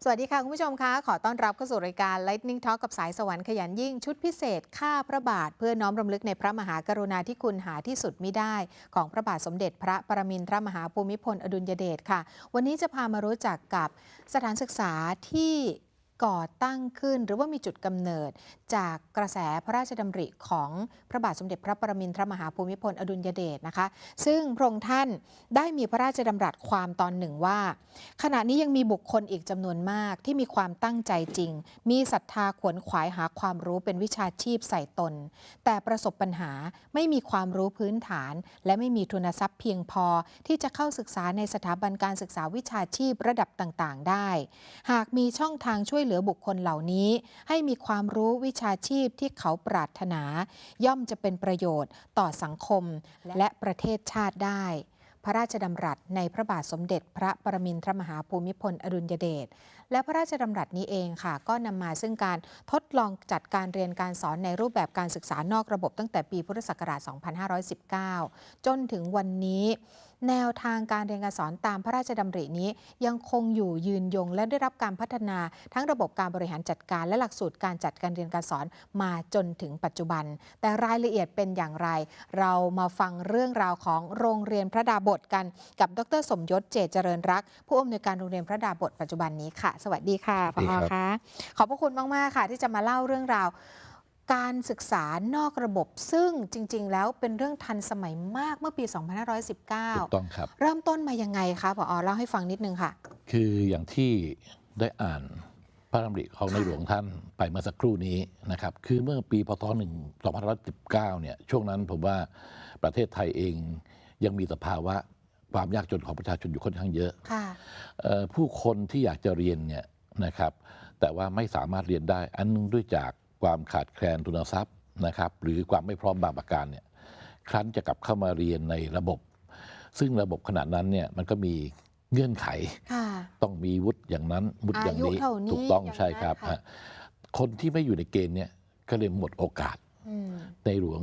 สวัสดีค่ะคุณผู้ชมคะขอต้อนรับเข้าสู่รายการ Lightning Talk กับสายสวรรค์ขยันยิ่งชุดพิเศษข้าพระบาทเพื่อน้อมรำลึกในพระมหากรุณาธิคุณหาที่สุดมิได้ของพระบาทสมเด็จพระปรมินทรมหาภูมิพลอดุลยเดชค่ะวันนี้จะพามารู้จักกับสถานศึกษาที่ก่อตั้งขึ้นหรือว่ามีจุดกำเนิดจากกระแสพระราชดำริของพระบาทสมเด็จพระปรมินทรมหาภูมิพลอดุลยเดชนะคะซึ่งพระองค์ท่านได้มีพระราชดำรัสความตอนหนึ่งว่าขณะนี้ยังมีบุคคลอีกจำนวนมากที่มีความตั้งใจจริงมีศรัทธาขวนขวายหาความรู้เป็นวิชาชีพใส่ตนแต่ประสบปัญหาไม่มีความรู้พื้นฐานและไม่มีทุนทรัพย์เพียงพอที่จะเข้าศึกษาในสถาบันการศึกษาวิชาชีพระดับต่างๆได้หากมีช่องทางช่วยเหลือบุคคลเหล่านี้ให้มีความรู้วิชาชีพที่เขาปรารถนาย่อมจะเป็นประโยชน์ต่อสังคมและประเทศชาติได้พระราชดำรัสในพระบาทสมเด็จพระปรมินทรมหาภูมิพลอดุลยเดชและพระราชดำรัสนี้เองค่ะก็นำมาซึ่งการทดลองจัดการเรียนการสอนในรูปแบบการศึกษานอกระบบตั้งแต่ปีพุทธศักราช 2519 จนถึงวันนี้แนวทางการเรียนการสอนตามพระราชดำรินี้ยังคงอยู่ยืนยงและได้รับการพัฒนาทั้งระบบการบริหารจัดการและหลักสูตรการจัดการเรียนการสอนมาจนถึงปัจจุบันแต่รายละเอียดเป็นอย่างไรเรามาฟังเรื่องราวของโรงเรียนพระดาบสกันกับดร.สมยศเจตเจริญรักผู้อำนวยการโรงเรียนพระดาบสปัจจุบันนี้ค่ะสวัสดีค่ะผอ.คะขอบพระคุณมากๆค่ะที่จะมาเล่าเรื่องราวการศึกษานอกระบบซึ่งจริงๆแล้วเป็นเรื่องทันสมัยมากเมื่อปี 2519 ถูกต้องครับเริ่มต้นมายังไงคะผอ.เล่าให้ฟังนิดนึงค่ะคืออย่างที่ได้อ่านพระดำริของในหลวงท่านไปเมื่อสักครู่นี้นะครับคือเมื่อปีพศ2519เนี่ยช่วงนั้นผมว่าประเทศไทยเองยังมีสภาวะความยากจนของประชาชนอยู่ค่อนข้างเยอะผู้คนที่อยากจะเรียนเนี่ยนะครับแต่ว่าไม่สามารถเรียนได้อันนึงด้วยจากความขาดแคลนทุนทรัพย์นะครับหรือความไม่พร้อมบางประการเนี่ยครั้นจะกลับเข้ามาเรียนในระบบซึ่งระบบขนาดนั้นเนี่ยมันก็มีเงื่อนไขต้องมีวุฒิอย่างนั้นวุฒิอย่างนี้ถูกต้องใช่ครับคนที่ไม่อยู่ในเกณฑ์เนี่ยก็เลยหมดโอกาสในหลวง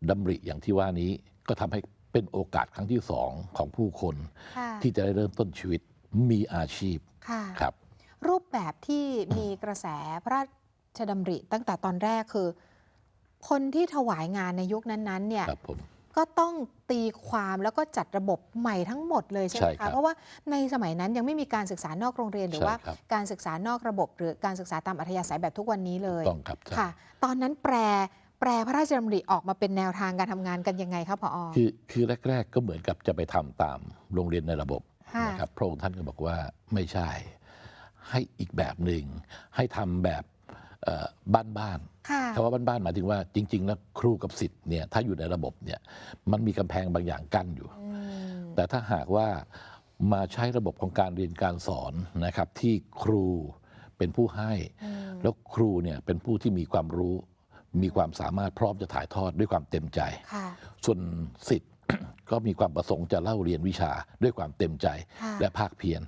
ดำริอย่างที่ว่านี้ก็ทำให้เป็นโอกาสครั้งที่สองของผู้คนที่จะได้เริ่มต้นชีวิตมีอาชีพครับรูปแบบที่มีกระแสพระราชดำริตั้งแต่ตอนแรกคือคนที่ถวายงานในยุคนั้นๆเนี่ยก็ต้องตีความแล้วก็จัดระบบใหม่ทั้งหมดเลยใช่ไหมคะเพราะว่าในสมัยนั้นยังไม่มีการศึกษานอกโรงเรียนหรือว่าการศึกษานอกระบบหรือการศึกษาตามอัธยาศัยแบบทุกวันนี้เลยค่ะตอนนั้นแปลพระราชดำริออกมาเป็นแนวทางการทำงานกันยังไงครับผอ.คือแรกๆก็เหมือนกับจะไปทำตามโรงเรียนในระบบนะครับพระองค์ท่านก็บอกว่าไม่ใช่ให้อีกแบบหนึ่งให้ทำแบบบ้านๆคำว่าบ้านๆหมายถึงว่าจริงๆแล้วครูกับศิษย์เนี่ยถ้าอยู่ในระบบเนี่ยมันมีกำแพงบางอย่างกั้นอยู่แต่ถ้าหากว่ามาใช้ระบบของการเรียนการสอนนะครับที่ครูเป็นผู้ให้แล้วครูเนี่ยเป็นผู้ที่มีความรู้มีความสามารถพร้อมจะถ่ายทอดด้วยความเต็มใจส่วนศิษย์ ก็มีความประสงค์จะเล่าเรียนวิชาด้วยความเต็มใจและภาคเพียร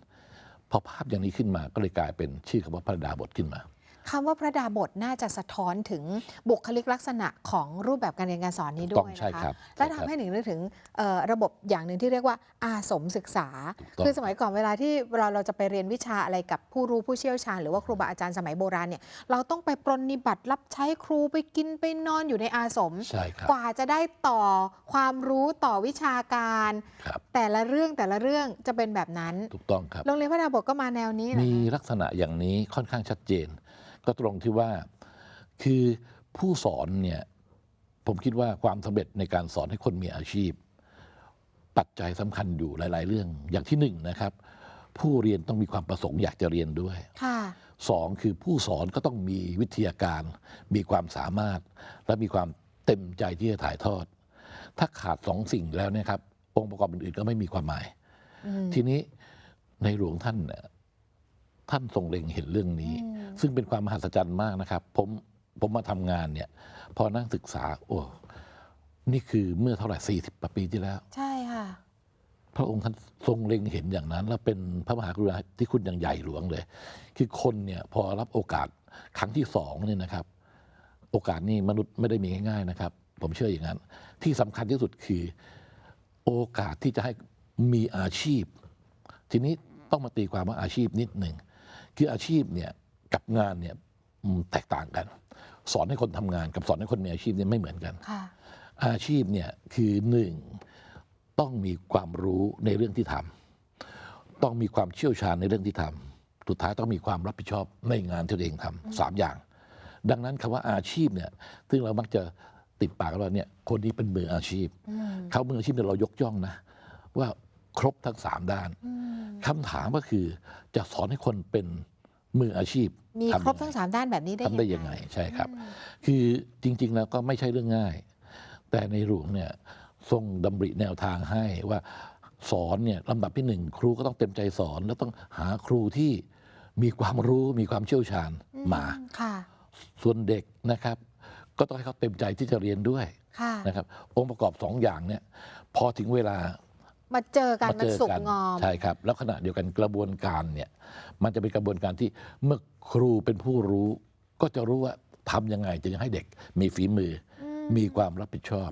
พอภาพอย่างนี้ขึ้นมาก็เลยกลายเป็นชื่อคำว่าพระดาบสขึ้นมาคำว่าพระดาบสน่าจะสะท้อนถึงบุคลิกลักษณะของรูปแบบการเรียนการสอนนี้ด้วยนะคะและทำให้หนึ่งนึกถึงระบบอย่างหนึ่งที่เรียกว่าอาสมศึกษาคือสมัยก่อนเวลาที่เราจะไปเรียนวิชาอะไรกับผู้รู้ผู้เชี่ยวชาญหรือว่าครูบาอาจารย์สมัยโบราณเนี่ยเราต้องไปปรนนิบัติรับใช้ครูไปกินไปนอนอยู่ในอาสมกว่าจะได้ต่อความรู้ต่อวิชาการแต่ละเรื่องจะเป็นแบบนั้นถูกต้องครับโรงเรียนพระดาบสก็มาแนวนี้มีลักษณะอย่างนี้ค่อนข้างชัดเจนก็ตรงที่ว่าคือผู้สอนเนี่ยผมคิดว่าความสำเร็จในการสอนให้คนมีอาชีพปัจจัยสำคัญอยู่หลายๆเรื่องอย่างที่หนึ่งนะครับผู้เรียนต้องมีความประสงค์อยากจะเรียนด้วยสองคือผู้สอนก็ต้องมีวิทยาการมีความสามารถและมีความเต็มใจที่จะถ่ายทอดถ้าขาดสองสิ่งแล้วนะครับองค์ประกอบอื่นๆก็ไม่มีความหมายทีนี้ในหลวงท่านทรงเล็งเห็นเรื่องนี้ซึ่งเป็นความมหัศจรรย์มากนะครับผมมาทำงานเนี่ยพอนั่งศึกษาโอ้นี่คือเมื่อเท่าไหร่40 ปีที่แล้วใช่ค่ะพระองค์ท่านทรงเล็งเห็นอย่างนั้นแล้วเป็นพระมหากรุณาธิคุณอย่างใหญ่หลวงเลยคือคนเนี่ยพอรับโอกาสครั้งที่2เนี่ยนะครับโอกาสนี้มนุษย์ไม่ได้มีง่ายๆนะครับผมเชื่ออย่างนั้นที่สำคัญที่สุดคือโอกาสที่จะให้มีอาชีพทีนี้ต้องมาตีความว่าอาชีพนิดหนึ่ง คืออาชีพเนี่ยกับงานเนี่ยแตกต่างกัน สอนให้คนทำงานกับสอนให้คนมีอาชีพเนี่ยไม่เหมือนกัน ค่ะ อาชีพเนี่ยคือหนึ่งต้องมีความรู้ในเรื่องที่ทำต้องมีความเชี่ยวชาญในเรื่องที่ทำสุดท้ายต้องมีความรับผิดชอบในงานที่ตัวเองทำสามอย่าง ดังนั้นคำว่าอาชีพเนี่ยซึ่งเรามักจะติดปากกันว่าเนี่ยคนนี้เป็นมืออาชีพเขามืออาชีพเนี่ยเรายกย่องนะว่าครบทั้งสามด้านคำถามก็คือจะสอนให้คนเป็นมืออาชีพ มี ทำ ครบ ยังไง ทั้ง3ด้านแบบนี้ได้ ทำได้ยังไงใช่ครับ คือจริง ๆ แล้วก็ไม่ใช่เรื่องง่าย แต่ในหลวงเนี่ยทรงดำริแนวทางให้ว่าสอนเนี่ยลำดับที่หนึ่งครูก็ต้องเต็มใจสอน แล้วต้องหาครูที่มีความรู้มีความเชี่ยวชาญมา ค่ะ ส่วนเด็กนะครับ ก็ต้องให้เขาเต็มใจที่จะเรียนด้วย ค่ะ นะครับ องค์ประกอบสองอย่างเนี่ยพอถึงเวลา มาเจอกัน มา มัน เจอ สุก กัน งอม ใช่ครับ แล้วขณะเดียวกันกระบวนการเนี่ยมันจะเป็นกระบวนการที่เมื่อครูเป็นผู้รู้ ก็จะรู้ว่าทำยังไงจะให้เด็กมีฝีมืออมีความรับผิดชอบ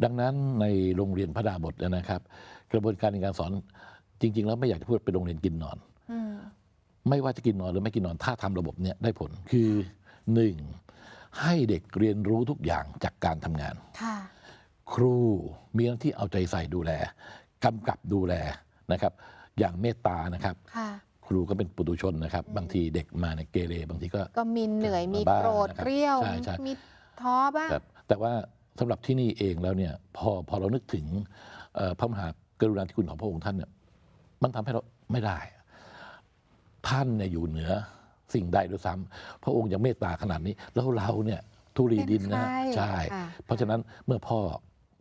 ดังนั้นในโรงเรียนพระดาบทเนี่ยนะครับ กระบวนการในการสอนจริง ๆ แล้วไม่อยากจะพูดเป็นโรงเรียนกินนอน ไม่ว่าจะกินนอนหรือไม่กินนอนถ้าทำระบบเนี่ยได้ผลคือหนึ่งให้เด็กเรียนรู้ทุกอย่างจากการทำงาน ค่ะ ครูมีหน้าที่เอาใจใส่ดูแลกำกับดูแลนะครับ อย่างเมตตานะครับ ค่ะ ครูก็เป็นปุถุชนนะครับ บางทีเด็กมาในยเกเรบางทีก็ ก็มีเหนื่อย มี บ้าง โกรธ นะครับ เกรี้ยว ใช่ มีท้อบ้าง ครับแต่ว่าสำหรับที่นี่เองแล้วเนี่ยพอเรานึกถึงพระมหากรุณาธิคุณของพระองค์ท่านเนี่ยมันทำให้เราไม่ได้ ท่านเนี่ยอยู่เหนือสิ่งใดด้วยซ้ำพระองค์ยังเมตตาขนาดนี้ แล้วเราเนี่ยทุลีดินนะ เป็นใคร ใช่ ค่ะ เพราะฉะนั้นเมื่อพ่อ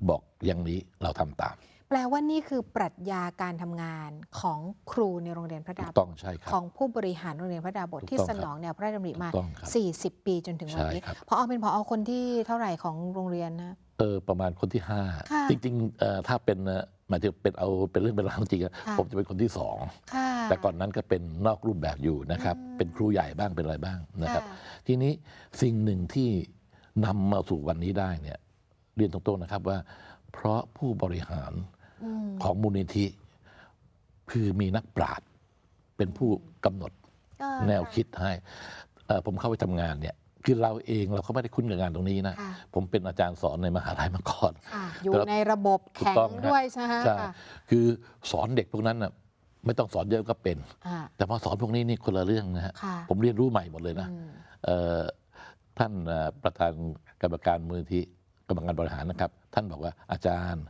บอกอย่างนี้เราทำตาม แปลว่านี่คือปรัชญาการทำงานของครูในโรงเรียนพระ ถู ดาก บ ต้องใช่ครับ ของผู้บริหารโรงเรียนพระดาบท ถูก ที่ ต้อง สนองแนวพระราชดำริมา ถูกต้องครับ 40 ปีจนถึงวันนี้ ใช่ครับ พอเป็นพอคนที่เท่าไหร่ของโรงเรียนนะ ประมาณคนที่ ค่ะ 5 จริงๆถ้าเป็นหมายถึงเป็นเอาเป็นเรื่องเป็นราวจริงๆอะ ค่ะ ผมจะเป็นคนที่สอง ค่ะ แต่ก่อนนั้นก็เป็นนอกรูปแบบอยู่นะครับ เป็นครูใหญ่บ้างเป็นอะไรบ้างนะครับ ค่ะ ทีนี้สิ่งหนึ่งที่นำมาสู่วันนี้ได้เนี่ยเรียนตรงๆนะครับว่า เพราะผู้บริหารของมูลนิธิคือมีนักปราชญ์เป็นผู้กำหนด แนวคิดให้ผมเข้าไปทำงานเนี่ยคือเราเองเราก็ไม่ได้คุ้นกับงานตรงนี้นะ ค่ะ ผมเป็นอาจารย์สอนในมหาลัยมาก่อน ค่ะอยู่ แล้ว ในระบบ ถูก แข็ง ต้องฮะ ด้วยใช่ไหม ใช่ ค่ะ คือสอนเด็กพวกนั้นน่ะไม่ต้องสอนเยอะก็เป็น อ่า แต่พอสอนพวกนี้นี่คนละเรื่องนะฮะ ค่ะ ผมเรียนรู้ใหม่หมดเลยนะเอ่อท่านประธานกรรมการมูลนิธิกรรมการบริหารนะครับ ท่านบอกว่าอาจารย์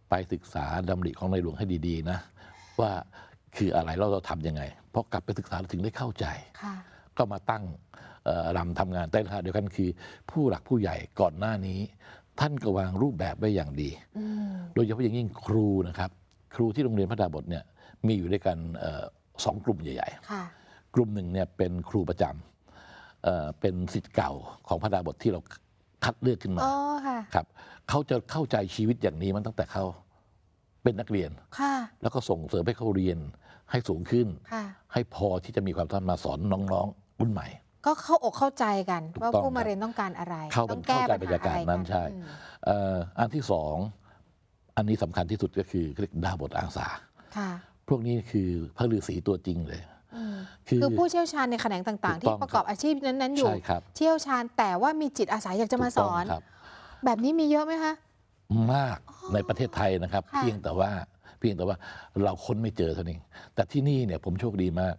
ไปศึกษาดำริของในหลวงให้ดีๆนะว่าคืออะไรเราทำยังไงพอกลับไปศึกษาถึงได้เข้าใจ ค่ะ ก็มาตั้งรำทำงานแต่ขณะเดียวกันคือผู้หลักผู้ใหญ่ก่อนหน้านี้ ท่านก็วางรูปแบบไว้อย่างดี โดยเฉพาะอย่างยิ่งครูนะครับ ครูที่โรงเรียนพระดาบทเนี่ยมีอยู่ด้วยกันสองกลุ่มใหญ่ ค่ะ ๆ กลุ่มหนึ่งเนี่ยเป็นครูประจำเป็นศิษย์เก่าของพระดาบทที่เราคัดเลือกขึ้นมา อ๋อ ค่ะ ครับเขาจะเข้าใจชีวิตอย่างนี้มันตั้งแต่เขาเป็นนักเรียน ค่ะ แล้วก็ส่งเสริมให้เขาเรียนให้สูงขึ้น ค่ะ ให้พอที่จะมีความสามารถมาสอนน้องๆรุ่นใหม่ ก็เข้าอกเข้าใจกัน ถูก ว่า ต้อง ผู้มา ครับ เรียนต้องการอะไร เข้า ต้องแก้ ใจ ปัญ บรร หา ยากาศ อะไร นั้น กั ใช่ อันที่สองอันนี้สำคัญที่สุดก็คือเรียกดาบทอาสา ค่ะ พวกนี้คือพระฤาษีตัวจริงเลย คือผู้เชี่ยวชาญในแขนงต่างๆ ถูกต้ ที่ อง ประกอบอาชีพนั้นๆอยู่ ใช่ครับ เชี่ยวชาญแต่ว่ามีจิตอาสาอยากจะมาส ถูกต้ อง น ครับ แบบนี้มีเยอะไหมคะ มากในประเทศไทยนะครับ ค่ะ เพียงแต่ว่าเราค้นไม่เจอเท่านั้นเองแต่ที่นี่เนี่ยผมโชคดีมาก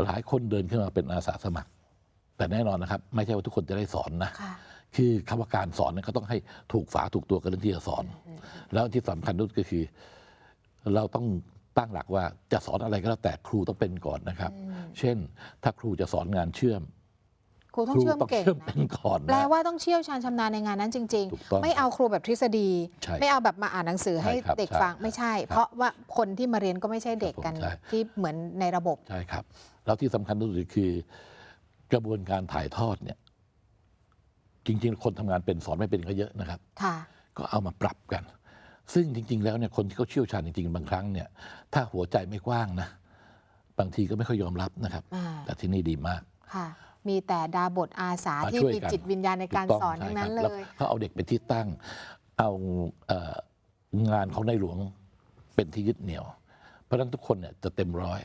หลายคนเดินขึ้นมาเป็นอาสาสมัคร แต่แน่นอนนะครับ ไม่ใช่ว่าทุกคนจะได้สอนนะ ค่ะ คือคำว่าการสอนเนี่ยเขาต้องให้ถูกฝาถูกตัวกับเรื่องที่จะสอน แล้วที่สำคัญที่สุดก็คือ เราต้องตั้งหลักว่าจะสอนอะไรก็แล้วแต่ครูต้องเป็นก่อนนะครับ เช่น ถ้าครูจะสอนงานเชื่อม ครูต้องเชื่อมเก่ง เชื่อม นะ เป็นก่อน แปล นะ ว่าต้องเชี่ยวชาญชำนาญในงานนั้นจริง ถูกต้อง ๆ ไม่เอาครูแบบทฤษฎี ใช่ ไม่เอาแบบมาอ่านหนังสือให้ ใช่ครับ เด็ก ใช่ ฟังไม่ใช่ ครับ เพราะว่าคนที่มาเรียนก็ไม่ใช่เด็กกัน ครับผมใช่ ที่เหมือนในระบบ ใช่ครับ แล้วที่สำคัญที่สุดคือกระบวนการถ่ายทอดเนี่ย จริง ๆ คนทำงานเป็นสอนไม่เป็นก็เยอะนะครับ ค่ะ ก็เอามาปรับกัน ซึ่งจริง ๆ แล้วเนี่ยคนที่เขาเชี่ยวชาญจริง ๆ บางครั้งเนี่ย ถ้าหัวใจไม่กว้างนะ บางทีก็ไม่ค่อยยอมรับนะครับ อ่า แต่ที่นี่ดีมาก ค่ะ มีแต่ดาบทอาสา มา ที่ ช่วย มี กัน จิตวิญญาณในการ ถูต้ สอนทั้งนั้น ใช่ เล ครับ ย แล้วเขาเอาเด็กเป็นที่ตั้ง เอางานของในหลวงเป็นที่ยึดเหนี่ยว เพราะฉะนั้นทุกคนเนี่ยจะเต็มร้อย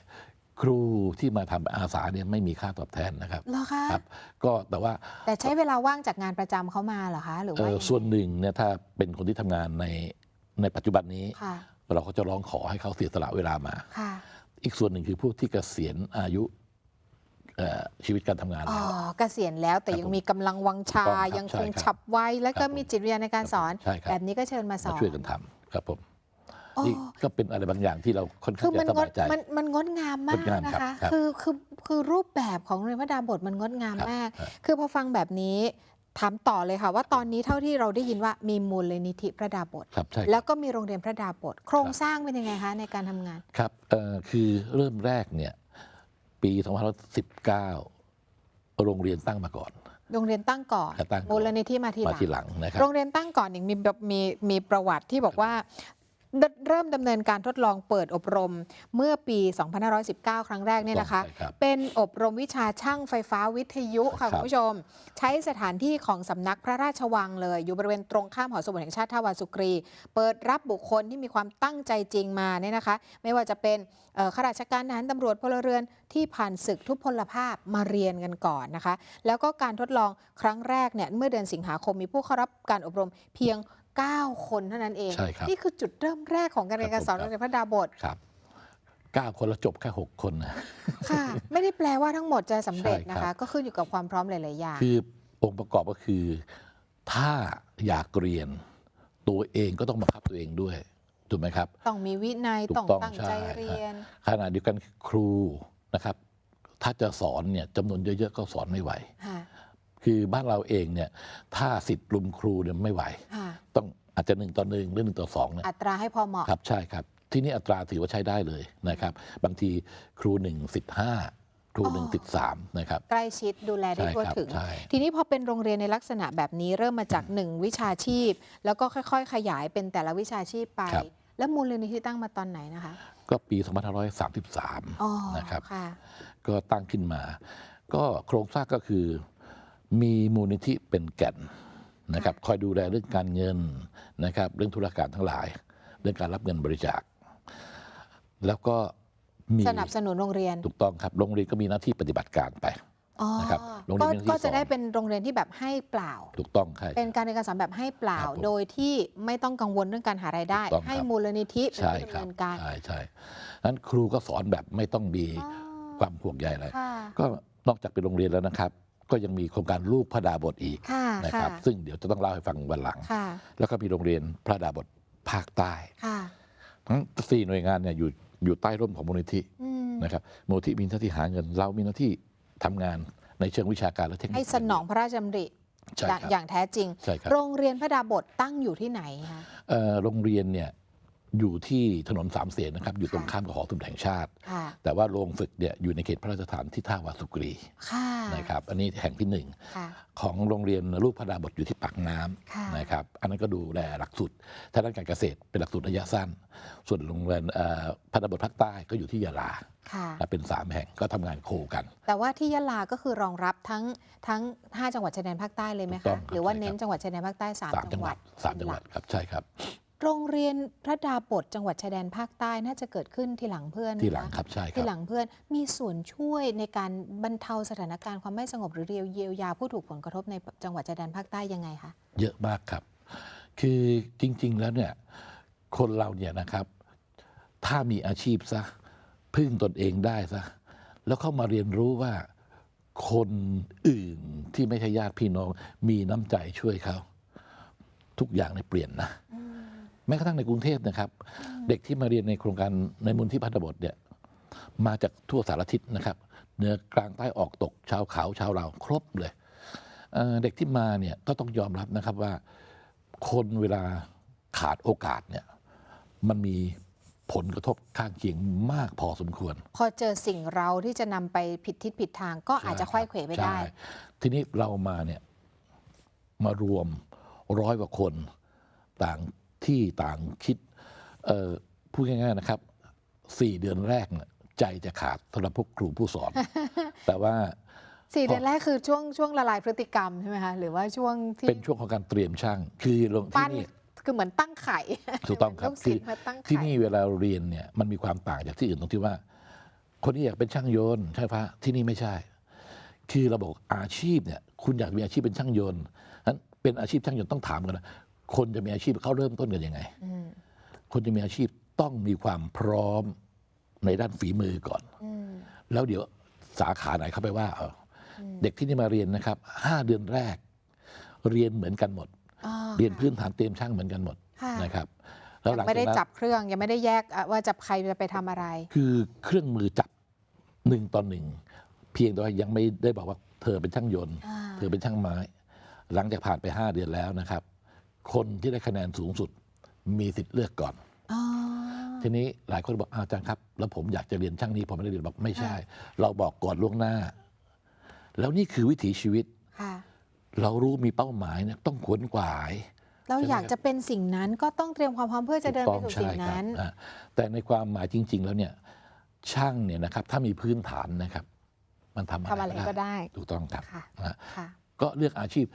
ครูที่มาทำอาสาเนี่ยไม่มีค่าตอบแทนนะครับ เหรอคะ ครับก็แต่ว่า แต่ใช้เวลาว่างจากงานประจำเขามาเหรอคะหรือว่ายังไง ส่วนหนึ่งเนี่ยถ้าเป็นคนที่ทำงานในปัจจุบันนี้ ค่ะ เราก็จะร้องขอให้เขาเสียสละเวลามา ค่ะ อีกส่วนหนึ่งคือผู้ที่เกษียณอายุชีวิตการทำงาน อ๋อ แล้ว เกษียณแล้วแต่ ครับ ยังมีกำลังวังชา ถูกต้องครับ ยังคง ใช่ครับ ฉับไวและ ค ก็ รับ มีจิตวิญญาณในการสอน ใช่ครับ แบบนี้ก็เชิญมาส มา อน ช่วยกันทำครับผม อ๋อ นี่ก็เป็นอะไรบางอย่างที่เราค่อน คื ข้าง อมัน จะส ง บา ด ยใจ มันงดงามมาก งดงาม นะ ครั คะ บครับ คือรูปแบบของโรงเรียนพระดาบทมันงดงาม ครับ มาก ครับ คือพอฟังแบบนี้ถามต่อเลยค่ะว่าตอนนี้เท่าที่เราได้ยินว่ามีมูลนิธิพระดาบท ครับใช่ครับ แล้วก็มีโรงเรียนพระดาบทโครงสร้างเป็นยังไงคะในการทำงาน ครับคือเริ่มแรกเนี่ยปี2519โรงเรียนตั้งมาก่อน โรงเรียนตั้งก่อน ตั้งก่อน มูลนิธิมาทีห มา ลัง ทีหลังนะครับ โรงเรียนตั้งก่อนอย่างมีประวัติที่บอกว่าเริ่มดำเนินการทดลองเปิดอบรมเมื่อปี 2519 ครั้งแรกเนี่ยนะคะ ใช่ครับ เป็นอบรมวิชาช่างไฟฟ้าวิทยุค่ะ ครั คุ บ ณผู้ชม ใช้สถานที่ของสำนักพระราชวังเลย อยู่บริเวณตรงข้ามหอสมุดแห่งชาติท่าวาสุกรี เปิดรับบุคคลที่มีความตั้งใจจริงมาเนี่ยนะคะ ไม่ว่าจะเป็นข้าราชการทหารตำรวจพลเรือนที่ผ่านศึกทุพพลภาพมาเรียนกันก่อนนะคะ แล้วก็การทดลองครั้งแรกเนี่ยเมื่อเดือนสิงหาคมมีผู้เข้ารับการอบรมเพียง 9 คนเท่านั้นเอง ใช่ครับ นี่คือจุดเริ่มแรกของการเรียนการสอน ครับ โรงเรียนพระดาบท ครับ9 คนแล้วจบแค่6 คนนะ ค่ะ ไม่ได้แปลว่าทั้งหมดจะสำเร็จ ใช่ นะ ครั คะ บ ก็ขึ้นอยู่กับความพร้อมหลาย ๆ อย่าง คือองค์ประกอบก็คือ ถ้าอยากเรียนตัวเองก็ต้องบังคับตัวเองด้วยถูกไหมครับ ต้องมีวินัย ถูก ต้อง ต้อง ตั้งใจ ใช่ เรียน ขณะเดียวกันครูนะครับ ถ้าจะสอนเนี่ยจำนวนเยอะๆก็สอนไม่ไหว ค่ะ คือบ้านเราเองเนี่ยถ้าสิทธิ์รุมครูเนี่ยไม่ไหว ค่ะ ต้องอาจจะ1 ต่อ 1 หรือ1 ต่อ 2เนี่ย อัตราให้พอเหมาะ ครับใช่ครับ ที่นี่อัตราถือว่าใช้ได้เลยนะครับ บางทีครู1 สิทธิ์5ครู อ๋อ 1 สิทธิ์3นะครับ ใกล้ชิดดูแลได้ ใช่ ทั่ว ครับ ถึง ใช่ ทีนี้พอเป็นโรงเรียนในลักษณะแบบนี้เริ่มมาจาก 1 วิชาชีพ แล้วก็ค่อย ๆ ขยายเป็นแต่ละวิชาชีพไป ครับ แล้วมูลนิธิตั้งมาตอนไหนนะคะ ก็ปี อ๋อ 2533 นะครับ ค่ะ ก็ตั้งขึ้นมา ก็โครงสร้างก็คือมีมูลนิธิเป็นแก่นนะครับ คอยดูแลเรื่องการเงินนะครับ เรื่องธุรการทั้งหลาย เรื่องการรับเงินบริจาค แล้วก็มี สนับสนุนโรงเรียน ถูกต้องครับ โรงเรียนก็มีหน้าที่ปฏิบัติการไป อ๋อ นะครับโรงเรียนมีหน้าที่ ก็จะได้ สอน เป็นโรงเรียนที่แบบให้เปล่า ถูกต้องใช่ เป็นการเรียนการสอนแบบให้เปล่า ครับผม โดยที่ไม่ต้องกังวลเรื่องการหารายได้ ถูกต้องครับ ให้มูลนิธิเป็น ใช่ ผู้ ครั ดำ บ เนินการ ใช่นั้นครูก็สอนแบบไม่ต้องมี อ๋อ ความห่วงใยอะไร ค่ะ ก็นอกจากเป็นโรงเรียนแล้วนะครับ ก็ยังมีโครงการลูกพระดาบทอีก ค่ะ นะครับ ซึ่งเดี๋ยวจะต้องเล่าให้ฟังวันหลัง ค่ะ แล้วก็มีโรงเรียนพระดาบทภาคใต้ ค่ะ ทั้ง4 หน่วยงานเนี่ยอยู่ใต้ร่มของมูลนิธิ อืม นะครับมูลนิธิมีหน้าที่หาเงิน เรามีหน้าที่ทำงานในเชิงวิชาการและเทคนิค ให้สนองพระราชดำริ ใช่ครับ อย่างแท้จริง ใช่ครับ โรงเรียนพระดาบทตั้งอยู่ที่ไหนคะ โรงเรียนเนี่ยอยู่ที่ถนนสามเสนนะครับ อยู่ตรง ค่ะ ข้ามกับหอสมุดแห่งชาติ ค่ะ แต่ว่าโรงฝึกเนี่ยอยู่ในเขตพระราชฐานที่ท่าวาสุกรี ค่ะ นะครับ อันนี้แห่งที่ ค่ะ 1 ของโรงเรียนลูกพระดาบทอยู่ที่ปากน้ ค่ะ ำนะครับ อันนั้นก็ดูแลหลักสูตรทางด้านการเกษตรเป็นหลักสูตรระยะสั้น ส่วนโรงเรียนพระดาบทภาคใต้ก็อยู่ที่ยะลา ค่ะ เป็น 3 แห่งก็ทำงานโคกัน แต่ว่าที่ยะลาก็คือรองรับทั้ง 5 จังหวัดชายแดนภาคใต้เลยไหม ถูกต้ คะ องครับ หรือว่า ใช่ครับ เน้นจังหวัดชายแดนภาคใต้3 3 จังหวัด3 จังหวัดครับใช่ครับ โรงเรียนพระดาบทจังหวัดชายแดนภาคใต้น่าจะเกิดขึ้นทีหลังเพื่อน ที่หลัง นะะ ครับใช่ค ที่ รับ หลังเพื่อนมีส่วนช่วยในการบรรเทาสถานการณ์ความไม่สงบหรือเยียวยาผู้ถูกผลกระทบในจังหวัดชายแดนภาคใต้ยังไงคะ เยอะมากครับ คือจริง ๆ แล้วเนี่ยคนเราเนี่ยนะครับ ถ้ามีอาชีพซะพึ่งตนเองได้ซะแล้วเข้ามาเรียนรู้ว่าคนอื่นที่ไม่ใช่ญาติพี่น้องมีน้ำใจช่วยเขาทุกอย่างเนี่ยเปลี่ยนนะแม้กระทั่งในกรุงเทพนะครับ เด็กที่มาเรียนในโครงการในมูลที่พัฒนบทเนี่ยมาจากทั่วสารทิศนะครับเหนือกลางใต้ออกตกชาวเขาชาวเราครบเลยเด็กที่มาเนี่ยก็ต้องยอมรับนะครับว่าคนเวลาขาดโอกาสเนี่ยมันมีผลกระทบข้างเคียงมากพอสมควร พอเจอสิ่งเราที่จะนำไปผิดทิศผิดทางก็อาจจะไขว้เขวไปได้ ใช่ทีนี้เรามาเนี่ยมารวม100 กว่าคนต่างที่ต่างคิดพูดง่ายๆนะครับ 4 เดือนแรกเนี่ยใจจะขาดสำหรับพวกครูผู้สอน แต่ว่า 4 เดือนแรกคือช่วงละลายพฤติกรรมใช่ไหมคะหรือว่าช่วงที่ เป็นช่วงของการเตรียมช่างคือลงที่ ปั้น นี่ คือเหมือนตั้งไข่ ถูกต้องครับ ลูกศิษย์มาตั้ง ที่ ไข่ นี่เวลาเรียนเนี่ยมันมีความต่างจากที่อื่นตรงที่ว่า คนที่อยากเป็นช่างยนต์ช่างไฟฟ้าที่นี่ไม่ใช่ คือเราบอกอาชีพเนี่ยคุณอยากมีอาชีพเป็นช่างยนต์นั้นเป็นอาชีพช่างยนต์ต้องถามกันนะคนจะมีอาชีพเขาเริ่มต้นกันยังไง อืม คนจะมีอาชีพต้องมีความพร้อมในด้านฝีมือก่อน อืม แล้วเดี๋ยวสาขาไหนเข้าไปว่าเด็กที่นี่มาเรียนนะครับ5 เดือนแรก เรียนเหมือนกันหมด อ๋อ เรียนพื้นฐานเตรียมช่างเหมือนกันหมด ค่ะ นะครับแล้วหลั ยัง ง ไม่ จาก ได้ นั้น จับเครื่องยังไม่ได้แยกว่าจะใครจะไปทำอะไร คือเครื่องมือจับ1 ต่อ 1 เพียงแต่ว่ายังไม่ได้บอกว่าเธอเป็นช่างยนต์ อ่า เธอเป็นช่างไม้ หลังจากผ่านไป5 เดือนแล้วนะครับ คนที่ได้คะแนนสูงสุดมีสิทธิ์เลือกก่อน อ๋อ ทีนี้หลายคนบอกอาจารย์ครับ แล้วผมอยากจะเรียนช่างนี้ผมไม่ได้เรียนบอกไม่ใช่ เราบอกก่อนล่วงหน้า แล้วนี่คือวิถีชีวิต ค่ะ เรารู้มีเป้าหมายเนี่ยต้องขวนขวาย เราอยากจะเป็นสิ่งนั้นก็ต้องเตรียมความพร้อมเพื่อจะเดินไปสู่สิ่ง ถูกต้อง นั้น ใช่ครับแต่ในความหมายจริง ๆ แล้วเนี่ยช่างเนี่ยนะครับถ้ามีพื้นฐานนะครับ มันทำ ทำอะไรก็ได้ ถูกต้องครับ ค่ะ นะ ค่ะ ก็เลือกอาชีพ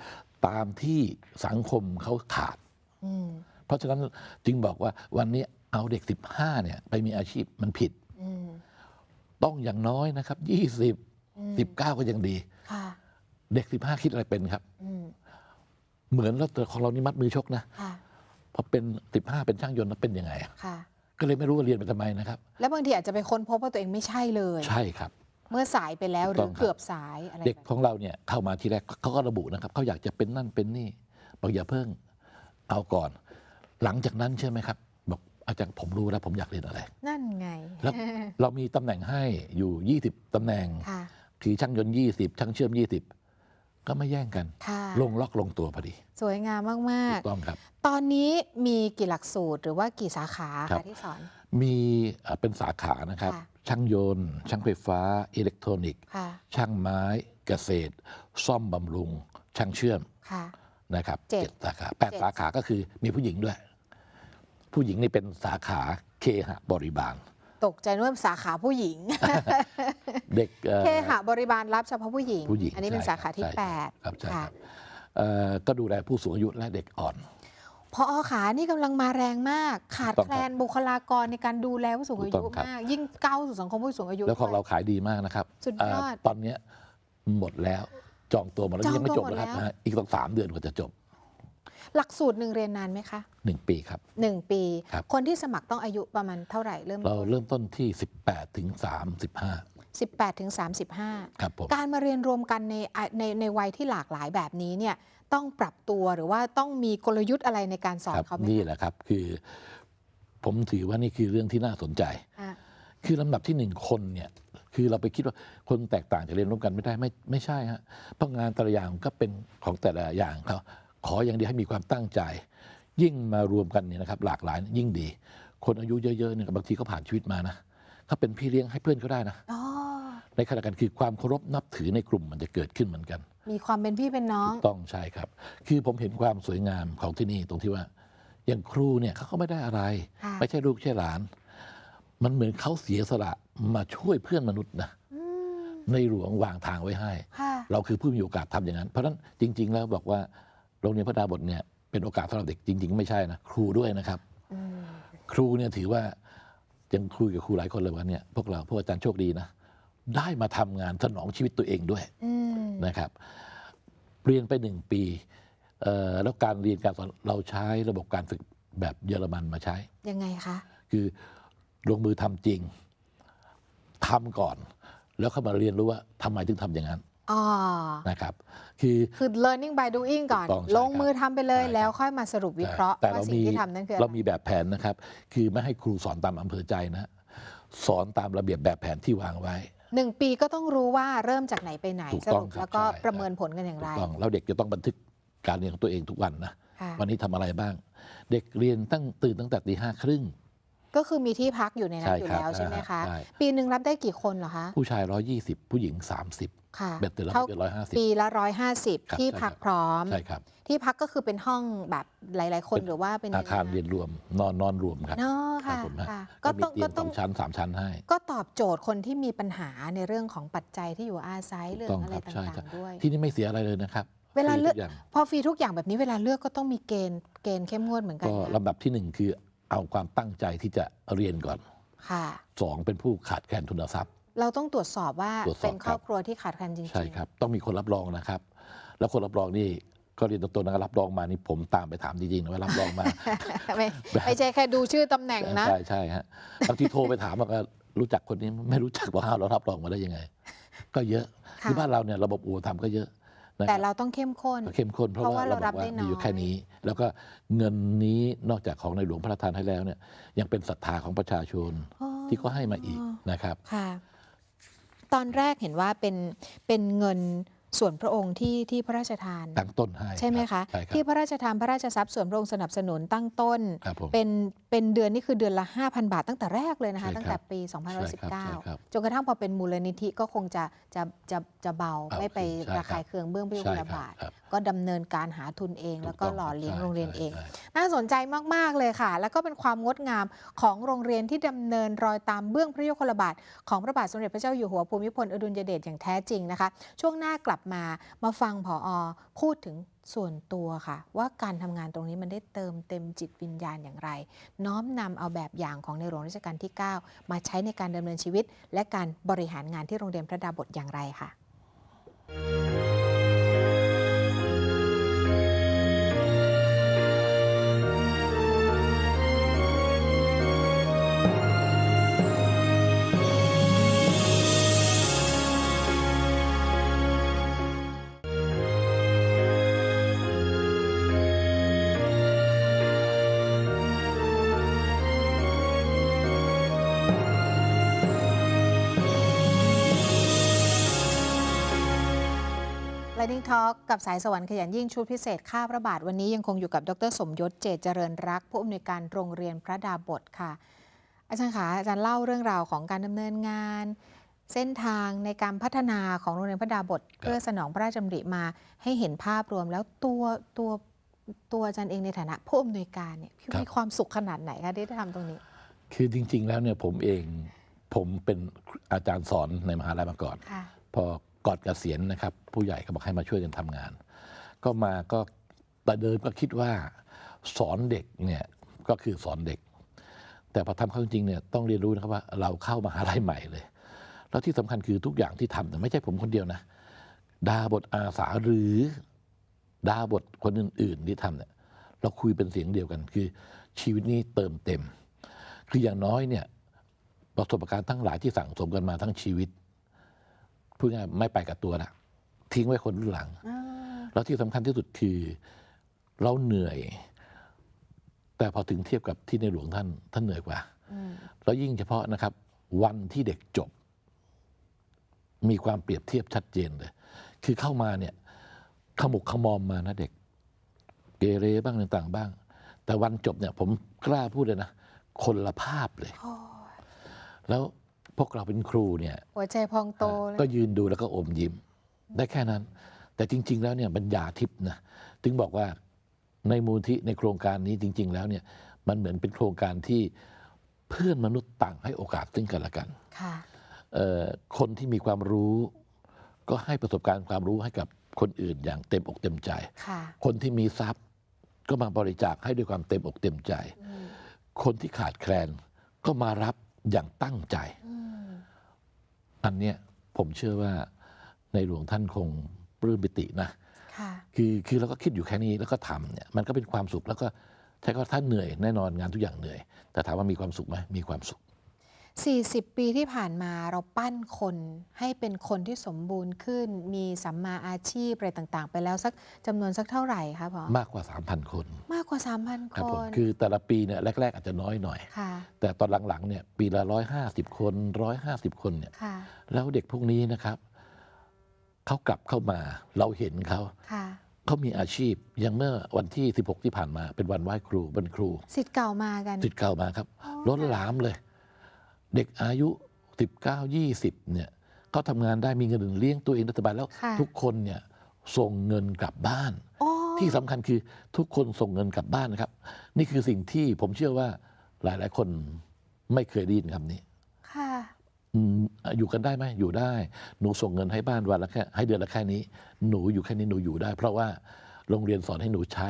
ตามที่สังคมเขาขาด อืม เพราะฉะนั้นจึงบอกว่าวันนี้เอาเด็ก15เนี่ยไปมีอาชีพมันผิด อืม ต้องอย่างน้อยนะครับ20 19ก็ยังดี ค่ะ เด็ก15คิดอะไรเป็นครับ อืม เหมือนเราแต่ของเรานี่มัดมือชกนะ ค่ะ พอเป็น15เป็นช่างยนต์แล้วเป็นยังไงอะ ค่ะ ก็เลยไม่รู้ว่าเรียนไปทำไมนะครับ แล้วบางทีอาจจะไปค้นพบว่าตัวเองไม่ใช่เลย ใช่ครับ เมื่อสายไปแล้วห ถูก รื ต้ อ องครับ เกือบสายอะไร เด็ก แบบ ของเราเนี่ยเข้ามาทีแรกเขาก็ระบุนะครับเขาอยากจะเป็นนั่นเป็นนี่บอกอย่าเพิ่งเอาก่อน หลังจากนั้นใช่ไหมครับบอกอาจารย์ผมรู้แล้วผมอยากเรียนอะไร นั่นไง แล้วเรามีตำแหน่งให้อยู่20ตำแหน่ง ค่ะ คือช่างยนต์20ช่างเชื่อม20ก็ไม่แย่งกัน ค่ะ ลงล็อกลงตัวพอดี สวยงามมา ถู ก กต้องครับ ๆ ตอนนี้มีกี่หลักสูตรหรือว่ากี่สาขา ครั คะ บ ที่สอน มีเป็นสาขานะครับ ค่ะ ช่างยนต์ ช่างไฟฟ้า อิเล็กทรอนิกส์ ค่ะ ช่างไม้เกษตร ซ่อมบำรุง ช่างเชื่อม ค่ะ นะครับ 7 7 สาขา8 สาขาก็คือมีผู้หญิงด้วย ผู้หญิงนี่เป็นสาขาเคหะบริบาล ตกใจนึกว่าสาขาผู้หญิง เด็ก เคหะบริบาลรับเฉพาะผู้หญิง ผู้หญิง อันนี้เป็น ใช่ สาขาที่ ใช่ครับใช่ 8 ค่ะ ครับก็ดูแลผู้สูงอายุและเด็กอ่อน พอขานี่กำลังมาแรงมาก ขาด ถูกต้อง แคลนบุคลากรในการดูแลผู้สูงอา ถูกต้ ยุ องครับ มาก ยิ่งก้าวสู่สังคมผู้สูงอายุ แล้วของ ด้วย เราขายดีมากนะครับ สุดยอด ตอนเนี้ยหมดแล้วจองตัวหมดแล้ว จอง ยังไม่ ตัว จบ หมด นะครับ แล้ว อีกต้อง3 เดือนกว่าจะจบ หลักสูตรหนึ่งเรียนนานไหมคะ 1 ปีครับ 1 ปี ครับ คนที่สมัครต้องอายุประมาณเท่าไหร่เริ่ม เราเริ่มต้นที่18ถึง35 18ถึง35 ครับผม การมาเรียนรวมกันในวัยที่หลากหลายแบบนี้เนี่ยต้องปรับตัวหรือว่าต้องมีกลยุทธ์อะไรในการสอน ครับ เขาไหม นี่แหละครับคือผมถือว่านี่คือเรื่องที่น่าสนใจ อ่ะ คือลำดับที่1คนเนี่ยคือเราไปคิดว่าคนแตกต่างจะเรียนร่วมกันไม่ได้ไม่ใช่ฮะเพราะงานแต่ละอย่างก็เป็นของแต่ละอย่างเขาขออย่างเดียวให้มีความตั้งใจ ยิ่งมารวมกันเนี่ยนะครับหลากหลายยิ่งดี คนอายุเยอะๆเนี่ยบางทีเขาผ่านชีวิตมานะเขาเป็นพี่เลี้ยงให้เพื่อนเขาได้นะ อ๋อ ในขณะเดียวกันคือความเคารพนับถือในกลุ่มมันจะเกิดขึ้นเหมือนกัน มีความเป็นพี่เป็นน้อง ต้องใช่ครับ คือผมเห็นความสวยงามของที่นี่ตรงที่ว่าอย่างครูเนี่ยเขาก็ไม่ได้อะไร ค่ะ ไม่ใช่ลูกใช่หลาน มันเหมือนเขาเสียสละมาช่วยเพื่อนมนุษย์นะ อืม ในหลวงวางทางไว้ให้ ค่ะ เราคือผู้มีโอกาสทำอย่างนั้น เพราะฉะนั้นจริง ๆ แล้วบอกว่าโรงเรียนพระดาบทเนี่ยเป็นโอกาสสำหรับเด็กจริง ๆ ไม่ใช่นะครูด้วยนะครับ อืม ครูเนี่ยถือว่ายังคุยกับครูหลายคนเลยว่าเนี่ยพวกอาจารย์โชคดีนะได้มาทำงานสนองชีวิตตัวเองด้วย อืม นะครับเรียนไป1 ปีแล้วการเรียนการสอนเราใช้ระบบการฝึกแบบเยอรมันมาใช้ ยังไงคะ คือลงมือทำจริงทำก่อน แล้วเข้ามาเรียนรู้ว่าทำไมถึงทำอย่างนั้น อ๋อ นะครับคือ คือ learning by doing ก่อน ถูกต้องใช่ ลงมือทำไปเลย ใช่ครับ แล้วค่อยมาสรุปวิเคราะห์ แต่ ว่า เรา สิ่ง มี ที่ทำนั่นคืออะไร เรามีแบบแผนนะครับ คือไม่ให้ครูสอนตามอำเภอใจนะ สอนตามระเบียบแบบแผนที่วางไว้ 1 ปีก็ต้องรู้ว่าเริ่มจากไหนไปไหน ถูก ส ต้อง รุป ครับ แล้วก็ ใช่ ประเมินผลกันอย่าง ถู ไร กต้องแล้วเด็กจะต้องบันทึกการเรียนของตัวเองทุกวันนะ ค่ะ วันนี้ทำอะไรบ้าง เด็กเรียนตื่นตั้งแต่ตี 5 ครึ่ง ก็คือมีที่พักอยู่ในนั้น ใช่ อยู่ ครับ แล้วใช่ไหมคะ ใช่ ปีหนึ่งรับได้กี่คนเหรอคะ ผู้ชาย120 ผู้หญิง30 ค่ะ เบ็ดเสร็จแล้ว เท่า เกิน150 ปีละ ครับ 150 ที่พัก ใช่ครับ พร้อม ใช่ครับ ที่พักก็คือเป็นห้องแบบหลาย ๆ คน เป็น หรือว่าเป็น อาคารเรียนรวมนอนรวมครับ เนาะ ครั ค่ะ ผมฮะ ค่ะ ก็ ก็ มี ต้อง เตียง ก็ต้อง 2 ชั้น 3 ชั้นให้ ก็ตอบโจทย์คนที่มีปัญหาในเรื่องของปัจจัยที่อยู่อาศัยเรื่อง ต้อง อะไร ครับใช่ ต่า ครับ ง ๆ ด้วย ที่นี่ไม่เสียอะไรเลยนะครับ เวลาเลือก ฟรีทุย่าง พอฟรีทุกอย่างแบบนี้เวลาเลือกก็ต้องมีเกณฑ์เข้มงวดเหมือนกัน ก็ นะ ลำดับที่ 1 คือเอาความตั้งใจที่จะเรียนก่อน ค่ะ 2 เป็นผู้ขาดแคลนทุนทรัพย์ เราต้องตรวจสอบว่า ตรวจสอบ เป็นครอบครัวที่ขาดแคลนจริงๆ ใช่ครับต้องมีคนรับรองนะครับ แล้วคนรับรองนี่ก็เรียนตรงๆนะรับรองมานี่ผมตามไปถามจริงๆนะว่ารับรองมา ไม่ใช่แค่ดูชื่อตำแหน่งนะ ใช่ฮะบางทีโทรไปถามว่ารู้จักคนนี้ไม่รู้จักว่าเรารับรองมาได้ยังไง ก็เยอะ ค่ะ คือบ้านเราเนี่ยระบบอุปถัมภ์ก็เยอะนะ แต่ ครับ เราต้องเข้มข้น เข้มข้นเพราะว่า เรา เราบ รั อบ กว่า ได้น้อย มีอยู่แค่นี้ แล้วก็เงินนี้นอกจากของในหลวงพระราชทานให้แล้วเนี่ยยังเป็นศรัทธาของประชาชน อ๋อ ที่เขาให้มาอีกนะครับ ค่ะ ตอนแรกเห็นว่าเป็นเงินส่วนพระองค์ที่พระราชทาน ตั้งต้นให้ ใช่ไหม รั คะ บใช่ครับ ที่พระราชทานพระราชทรัพย์ส่วนพระองค์สนับสนุนตั้งต้น ครับผม เป็นเดือนนี่คือเดือนละ 5,000 บาทตั้งแต่แรกเลยนะคะ ใช่ครับ ตั้งแต่ปี ใช่ครับ 2519 จนกระทั่งพอเป็นมูลนิธิก็คงจะเบา เบา ไม่ไป ขึ้นใช่ ระคายเคืองเบื้องพระยุค ใช่ ล ครับ บาท ครับ ก็ดำเนินการหาทุนเอง แล้วก็ ถูต้อง หล่อเลี้ยง ใช่ โรงเรียน ใช่ เอง ใช่ น่าสนใจมาก ๆ เลยค่ะ แล้วก็เป็นความงดงามของโรงเรียนที่ดำเนินรอยตามเบื้องพระยุคลบาทของพระบาทสมเด็จพระเจ้าอยู่หัวภูมิพลอดุลยเดชอย่างแท้จริงนะคะ ช่วงหน้ากลับมาฟังผอ.พูดถึงส่วนตัวค่ะ ว่าการทำงานตรงนี้มันได้เติมเต็มจิตวิญญาณอย่างไร น้อมนำเอาแบบอย่างของในหลวงรัชกาลที่ 9 มาใช้ในการดำเนินชีวิต และการบริหารงานที่โรงเรียนพระดาบทอย่างไรค่ะ Lightning Talk กับสายสวรรค์ขยันยิ่งชุดพิเศษข้าพระบาทวันนี้ยังคงอยู่กับดร.สมยศเจตเจริญรักผู้อำนวยการโรงเรียนพระดาบทค่ะ อาจารย์คะอาจารย์เล่าเรื่องราวของการดำเนินงาน เส้นทางในการพัฒนาของโรงเรียนพระดาบทเพื่อสนองพระราชดำริมาให้เห็นภาพรวมแล้วตัวอาจารย์เองในฐานะผู้อำนวยการเนี่ยพี่มีความสุขขนาดไหนคะที่ได้ทำตรงนี้ คือจริง ๆ แล้วเนี่ยผมเป็นอาจารย์สอนในมหาลัยมาก่อน ค่ะ พอก่อนเกษียณนะครับผู้ใหญ่ก็บอกให้มาช่วยกันทำงาน ก็แต่เดิมก็คิดว่าสอนเด็กเนี่ยก็คือสอนเด็ก แต่พอทำเข้าจริงเนี่ยต้องเรียนรู้นะครับว่าเราเข้ามหาลัยใหม่เลย แล้วที่สำคัญคือทุกอย่างที่ทำเนี่ยไม่ใช่ผมคนเดียวนะดาบทอาสาหรือดาบทคนอื่นๆที่ทำเนี่ยเราคุยเป็นเสียงเดียวกัน คือชีวิตนี้เติมเต็ม คืออย่างน้อยเนี่ยประสบการณ์ทั้งหลายที่สั่งสมกันมาทั้งชีวิตพูดง่ายไม่ไปกับตัวละทิ้งไว้คนรุ่นหลัง แล้วที่สำคัญที่สุดคือเราเหนื่อย แต่พอถึงเทียบกับที่ในหลวงท่านเหนื่อยกว่า แล้วยิ่งเฉพาะนะครับ วันที่เด็กจบ มีความเปรียบเทียบชัดเจนเลย คือเข้ามาเนี่ยขมุกขมอมมานะเด็ก เกเรบ้างต่างๆบ้าง แต่วันจบเนี่ยผมกล้าพูดเลยนะ คนละภาพเลย แล้วพวกเราเป็นครูเนี่ย หัวใจพองโตเลย ก็ยืนดูแล้วก็อมยิ้ม ได้แค่นั้น แต่จริง ๆ แล้วเนี่ยบรรยาทิพย์นะถึงบอกว่าในมูลที่ในโครงการนี้จริง ๆ แล้วเนี่ยมันเหมือนเป็นโครงการที่เพื่อนมนุษย์ต่างให้โอกาสซึ่งกันและกัน ค่ะ คนที่มีความรู้ก็ให้ประสบการณ์ความรู้ให้กับคนอื่นอย่างเต็มอกเต็มใจ ค่ะ คนที่มีทรัพย์ก็มาบริจาคให้ด้วยความเต็มอกเต็มใจ คนที่ขาดแคลนก็มารับอย่างตั้งใจ อันเนี้ยผมเชื่อว่าในหลวงท่านคงปลื้มปิตินะ ค่ะ คือเราก็คิดอยู่แค่นี้แล้วก็ทำเนี่ยมันก็เป็นความสุขแล้วก็ใช่ก็ท่านเหนื่อยแน่นอนงานทุกอย่างเหนื่อย แต่ถามว่ามีความสุขไหมมีความสุข 40 ปีที่ผ่านมาเราปั้นคนให้เป็นคนที่สมบูรณ์ขึ้น มีสัมมาอาชีพอะไรต่างๆ ไปแล้วสักจำนวนสักเท่าไหร่คะผอ มากกว่า 3,000 คน มากกว่า 3,000 ครับ ค ผม น คือแต่ละปีเนี่ยแรก ๆ อาจจะน้อยหน่อย ค่ะ แต่ตอนหลังๆเนี่ยปีละ150 คน150 คนเนี่ย ค่ะ แล้วเด็กพวกนี้นะครับเขากลับเข้ามาเราเห็นเขา ค่ะ เขามีอาชีพอย่างเมื่อวันที่ 16 ที่ผ่านมาเป็นวันไหว้ครูเป็นครู สิทธิ์เก่ามากัน สิทธิ์เก่ามาครับ อ๋อ ล้นหลามเลย เด็กอายุ 19 20เนี่ยเขาทำงานได้มีเงินเลี้ยงตัวเองได้สบายแล้ว ค่ะ ทุกคนเนี่ยส่งเงินกลับบ้าน โอ้ ที่สำคัญคือทุกคนส่งเงินกลับบ้านนะครับ นี่คือสิ่งที่ผมเชื่อว่าหลายๆ คนไม่เคยได้ยินคำนี้ ค่ะ อยู่กันได้ไหมอยู่ได้ หนูส่งเงินให้บ้านวันละแค่ให้เดือนละแค่นี้ หนูอยู่แค่นี้หนูอยู่ได้ เพราะว่าโรงเรียนสอนให้หนูใช้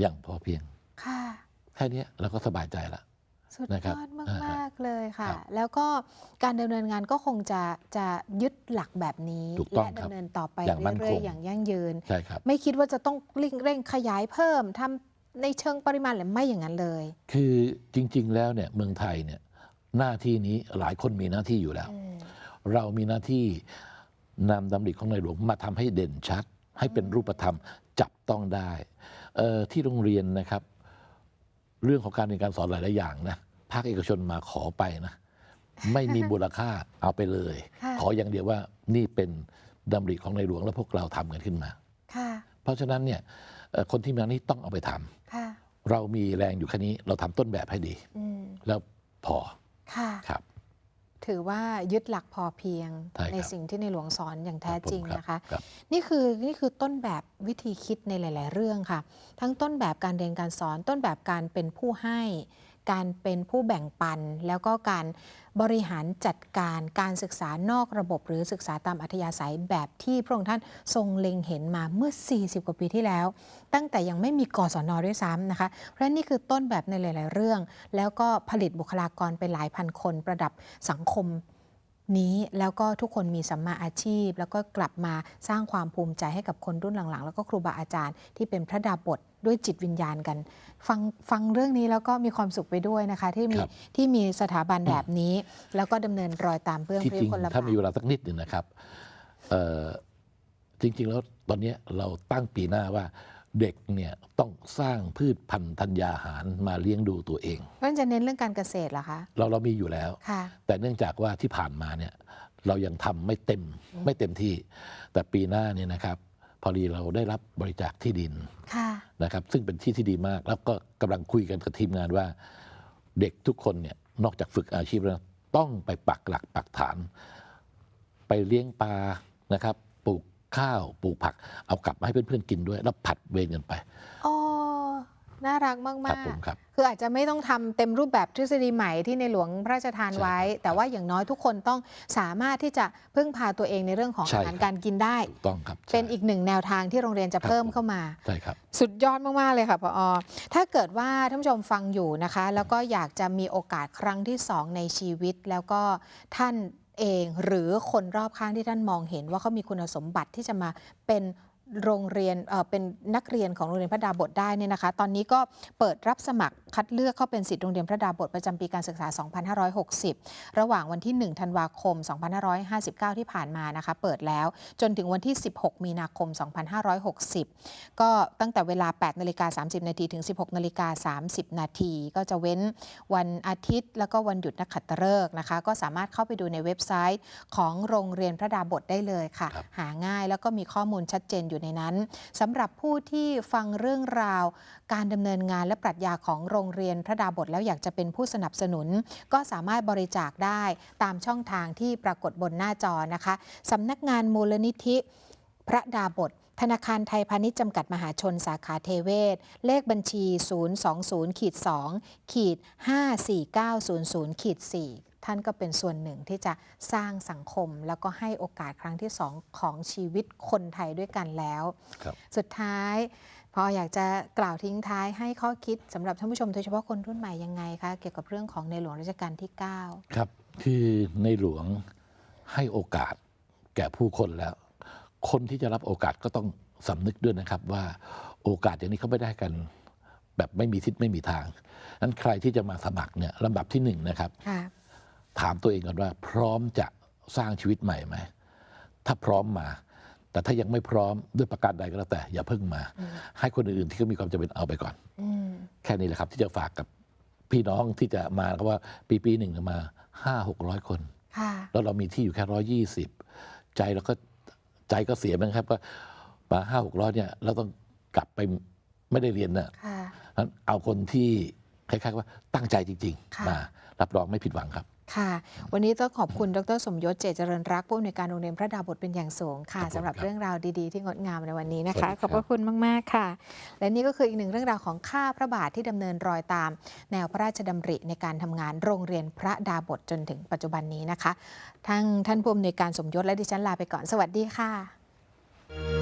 อย่างพอเพียง ค่ะ แค่นี้เราก็สบายใจละ สุด นะค ย รับ อดมาก ๆ เลยค่ะ ครับ แล้วก็การดำเนินงานก็คงจะยึดหลักแบบนี้ ถูกต้อ และ งครับ ดำเนินต่อไป อย่างมั่น เรื่ ค อย ง ๆ อย่างยั่งยืน ใช่ครับ ไม่คิดว่าจะต้องเร่งขยายเพิ่มทำในเชิงปริมาณหรือไม่อย่างนั้นเลย คือจริง ๆ แล้วเนี่ยเมืองไทยเนี่ยหน้าที่นี้หลายคนมีหน้าที่อยู่แล้ว เรามีหน้าที่นำดำริของในหลวงมาทำให้เด่นชัด ให้เป็นรูปธรรมจับต้องได้ที่โรงเรียนนะครับ เรื่องของการเรียนการสอนหลาย ๆ อย่างนะภาคเอกชนมาขอไปนะ ไม่มีมูลค่าเอาไปเลย ค่ะ ขออย่างเดียวว่านี่เป็นดำริของในหลวงและพวกเราทำกันขึ้นมา ค่ะ เพราะฉะนั้นเนี่ยคนที่มีหน้าที่ต้องเอาไปทำ ค่ะ เรามีแรงอยู่แค่นี้เราทำต้นแบบให้ดี แล้วพอ ค่ะ ครับ ถือว่ายึดหลักพอเพียง ใช่ครับ ในสิ่งที่ในหลวงสอนอย่างแท้จริง ครับ นะคะ ครับ นี่คือต้นแบบวิธีคิดในหลาย ๆ เรื่องค่ะ ทั้งต้นแบบการเรียนการสอนต้นแบบการเป็นผู้ให้ การเป็นผู้แบ่งปัน แล้วก็การบริหารจัดการการศึกษานอกระบบ หรือศึกษาตามอัธยาศัยแบบที่พระองค์ท่านทรงเล็งเห็นมาเมื่อ 40 กว่าปีที่แล้ว ตั้งแต่ยังไม่มีกศน.ด้วยซ้ำนะคะ เพราะฉะนั้นนี่คือต้นแบบในหลาย ๆ เรื่อง แล้วก็ผลิตบุคลากรไปหลายพันคนประดับสังคมนี้แล้วก็ทุกคนมีสัมมาอาชีพ แล้วก็กลับมาสร้างความภูมิใจให้กับคนรุ่นหลัง ๆ แล้วก็ครูบาอาจารย์ที่เป็นพระดาบทด้วยจิตวิญญาณกัน ฟังเรื่องนี้แล้วก็มีความสุขไปด้วยนะคะ ครับ ที่มีสถาบันแบบนี้ แล้วก็ดำเนินรอยตามเบื้อง ที่ พระ จริ ยุ ง คล ถ้า บาท มีเวลาสักนิดหนึ่งนะครับจริง ๆ แล้วตอนนี้เราตั้งปีหน้าว่าเด็กเนี่ยต้องสร้างพืชพันธุ์ธัญญาหารมาเลี้ยงดูตัวเอง มันจะเน้นเรื่องการเกษตรเหรอคะ เรามีอยู่แล้ว ค่ะ แต่เนื่องจากว่าที่ผ่านมาเนี่ยเรายังทำไม่เต็มที่ แต่ปีหน้าเนี่ยนะครับ พอดีเราได้รับบริจาคที่ดิน ค่ะ นะครับซึ่งเป็นที่ที่ดีมาก แล้วก็กำลังคุยกันกับทีมงานว่าเด็กทุกคนเนี่ยนอกจากฝึกอาชีพแล้วต้องไปปักหลักปักฐาน ไปเลี้ยงปลานะครับปลูกข้าวปลูกผักเอากลับมาให้เพื่อนๆกินด้วย แล้วผัดเวรกันไป อ๋อ น่ารักมา ครับ ก ผมครับ ๆ คืออาจจะไม่ต้องทำเต็มรูปแบบทฤษฎีใหม่ที่ในหลวงพระราชทานไว้ ใช่ครับ แต่ว่าอย่างน้อยทุกคนต้องสามารถที่จะพึ่งพาตัวเองในเรื่องของ ใช่ อาหาร ครับ การกินได้ ถูกต้องครับ เป็นอีกหนึ่งแนวทางที่โรงเรียนจะ ครับ เพิ่ม ผม เข้ามา ใช่ครับ สุดยอดมาก ๆ เลยค่ะผอ.ถ้าเกิดว่าท่านผู้ชมฟังอยู่นะคะ แล้วก็อยากจะมีโอกาสครั้งที่ 2 ในชีวิต แล้วก็ท่านเองหรือคนรอบข้างที่ท่านมองเห็นว่าเขามีคุณสมบัติที่จะมาเป็นโรงเรียนเป็นนักเรียนของโรงเรียนพระดาบทได้เนี่ยนะคะ ตอนนี้ก็เปิดรับสมัครคัดเลือกเข้าเป็นศิษย์โรงเรียนพระดาบทประจำปีการศึกษา 2560 ระหว่างวันที่ 1 ธันวาคม 2559 ที่ผ่านมานะคะ เปิดแล้วจนถึงวันที่ 16 มีนาคม 2560 ก็ตั้งแต่เวลา 8:30 น. ถึง 16:30 น. ก็จะเว้นวันอาทิตย์แล้วก็วันหยุดนักขัตฤกษ์นะคะ ก็สามารถเข้าไปดูในเว็บไซต์ของโรงเรียนพระดาบทได้เลยค่ะ ครับ หาง่ายแล้วก็มีข้อมูลชัดเจนอยู่ในนั้นสำหรับผู้ที่ฟังเรื่องราวการดำเนินงานและปรัชญาของโรงเรียนพระดาบทแล้วอยากจะเป็นผู้สนับสนุน ก็สามารถบริจาคได้ตามช่องทางที่ปรากฏบนหน้าจอนะคะสำนักงานมูลนิธิพระดาบท ธนาคารไทยพาณิชย์จำกัดมหาชนสาขาเทเวศเลขบัญชี 020-2-54900-4 ท่านก็เป็นส่วนหนึ่งที่จะสร้างสังคม แล้วก็ให้โอกาสครั้งที่ 2 ของชีวิตคนไทยด้วยกันแล้ว ครับ สุดท้ายพออยากจะกล่าวทิ้งท้ายให้ข้อคิดสำหรับท่านผู้ชมโดยเฉพาะคนรุ่นใหม่ยังไงคะเกี่ยวกับเรื่องของในหลวงรัชกาลที่ 9 ครับคือในหลวงให้โอกาสแก่ผู้คนแล้ว คนที่จะรับโอกาสก็ต้องสำนึกด้วยนะครับว่าโอกาสอย่างนี้เขาไม่ได้กันแบบไม่มีทิศไม่มีทางนั้นใครที่จะมาสมัครเนี่ยลำดับที่1นะครับ ค่ะ ถามตัวเองก่อนว่าพร้อมจะสร้างชีวิตใหม่ไหมถ้าพร้อมมา แต่ถ้ายังไม่พร้อมด้วยประการใดก็แล้วแต่อย่าเพิ่งมา ให้คนอื่นๆที่เขามีความจำเป็นเอาไปก่อน แค่นี้แหละครับที่จะฝากกับพี่น้องที่จะมาเพราะว่าปีหนึ่งมา 500-600 คน ค่ะ แล้วเรามีที่อยู่แค่120ใจเราก็ใจก็เสียมั้งครับก็มา500-600เนี่ยเราต้องกลับไปไม่ได้เรียนนะ ค่ะ นั้นเอาคนที่คล้ายๆว่าตั้งใจจริง ค่ะ ๆมารับรองไม่ผิดหวังครับ ค่ะ วันนี้ต้องขอบคุณดร.สมยศ เจตเจริญรักษ์ผู้อำนวยการโรงเรียนพระดาบทเป็นอย่างสูงค่ะ ครับผม สำหรับ ครับ เรื่องราวดีๆที่งดงามในวันนี้นะ สวั คะ สดี ขอบพระคุณมากๆค่ะ และนี่ก็คืออีกหนึ่งเรื่องราวของข้าพระบาทที่ดำเนินรอยตามแนวพระราชดำริในการทำงานโรงเรียนพระดาบทจนถึงปัจจุบันนี้นะคะทั้งท่านผู้อำนวยการสมยศและดิฉันลาไปก่อนสวัสดีค่ะ